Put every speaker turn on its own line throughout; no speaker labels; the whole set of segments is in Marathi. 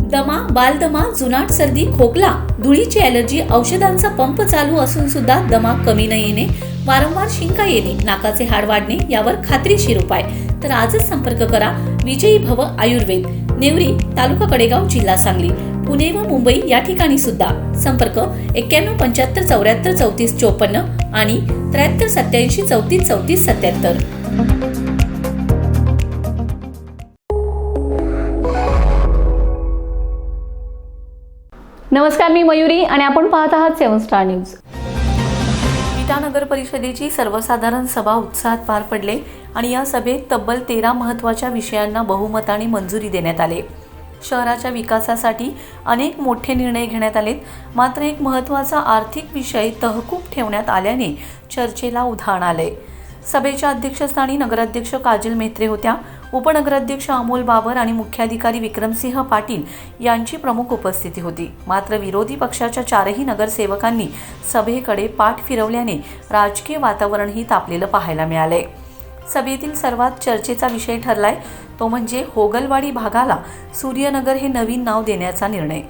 दमा, बालदमा, जुनाट सर्दी, खोकला, धुळीची ॲलर्जी, औषधांचा पंप चालू असून सुद्धा दमा कमी न येणे, वारंवार शिंका येणे, नाकाचे हाड वाढणे यावर खात्रीशीर उपाय. तर आजच संपर्क करा विजयी भव आयुर्वेद, नेवरी, तालुका कडेगाव, जिल्हा सांगली. पुणे व मुंबई या ठिकाणी सुद्धा. संपर्क 91 75 74 34 54 आणि 73 87 34 34 77.
नमस्कार, मी मयुरी आणि आपण पाहत आहात 7 स्टार न्यूज.
विटा नगर परिषदेची सर्वसाधारण सभा उत्साहात पार पडले आणि या सभेत तब्बल 13 महत्त्वाच्या विषयांना बहुमताने मंजुरी देण्यात आले. शहराच्या विकासासाठी अनेक मोठे निर्णय घेण्यात आलेत. मात्र एक महत्त्वाचा आर्थिक विषय तहकूब ठेवण्यात आल्याने चर्चेला उधाण आले. सभेच्या अध्यक्षस्थानी नगराध्यक्ष काजल मेहत्रे होत्या. उपनगराध्यक्ष अमोल बाबर आणि मुख्याधिकारी विक्रमसिंह पाटील यांची प्रमुख उपस्थिती होती. मात्र विरोधी पक्षाच्या 4ही नगरसेवकांनी सभेकडे पाठ फिरवल्याने राजकीय वातावरणही तापलेलं पाहायला मिळालंय. सभेतील सर्वात चर्चेचा विषय ठरलाय तो म्हणजे होगलवाडी भागाला सूर्यनगर हे नवीन नाव देण्याचा निर्णय.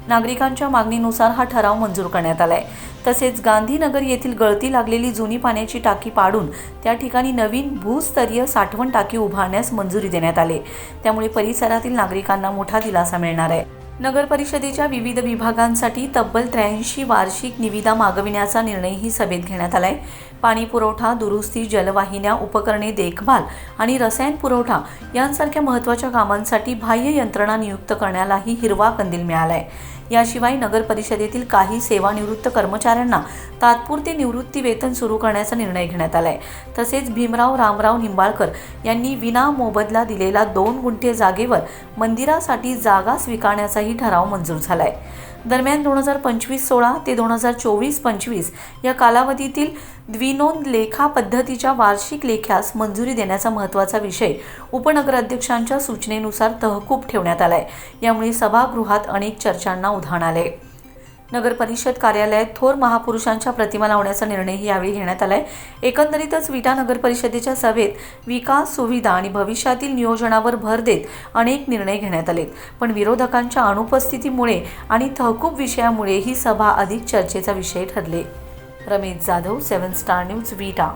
नागरिकांच्या मागणीनुसार हा ठराव मंजूर करण्यात आलाय. तसेच गांधीनगर येथील गळती लागलेली जुनी पाण्याची टाकी पाडून त्या ठिकाणी नवीन भूस्तरीय साठवण टाकी उभारण्यास मंजुरी देण्यात आली. त्यामुळे परिसरातील नागरिकांना मोठा दिलासा मिळणार आहे. नगर परिषदेच्या विविध विभागांसाठी तब्बल 83 वार्षिक निविदा मागविण्याचा निर्णयही सभेत घेण्यात आलाय. पाणी पुरवठा, दुरुस्ती, जलवाहिन्या, उपकरणे, देखभाल आणि रसायन पुरवठा यांसारख्या महत्त्वाच्या कामांसाठी बाह्य यंत्रणा नियुक्त करण्यालाही हिरवा कंदील मिळालाय. याशिवाय नगर परिषदेतील काही सेवानिवृत्त कर्मचाऱ्यांना तात्पुरते निवृत्ती वेतन सुरू करण्याचा निर्णय घेण्यात आलाय. तसेच भीमराव रामराव निंबाळकर यांनी विना मोबदला दिलेला 2 गुंठे जागेवर मंदिरासाठी जागा स्वीकारण्याचाही ठराव मंजूर झालाय. दरम्यान 2025-16 ते 2024-25 या कालावधीतील द्विनोंद लेखा पद्धतीच्या वार्षिक लेख्यास मंजुरी देण्याचा महत्त्वाचा विषय उपनगराध्यक्षांच्या सूचनेनुसार तहकूब ठेवण्यात आलाय. यामुळे सभागृहात अनेक चर्चांना उधाण आले. नगर परिषद कार्यालयात थोर महापुरुषांच्या प्रतिमा लावण्याचा निर्णयही यावेळी घेण्यात आलाय. एकंदरीतच विटा नगर परिषदेच्या सभेत विकास, सुविधा आणि भविष्यातील नियोजनावर भर देत अनेक निर्णय घेण्यात आलेत. पण विरोधकांच्या अनुपस्थितीमुळे आणि तहकूब विषयामुळे ही सभा अधिक चर्चेचा विषय ठरली. रमेश जाधव, 7 स्टार न्यूज, विटा.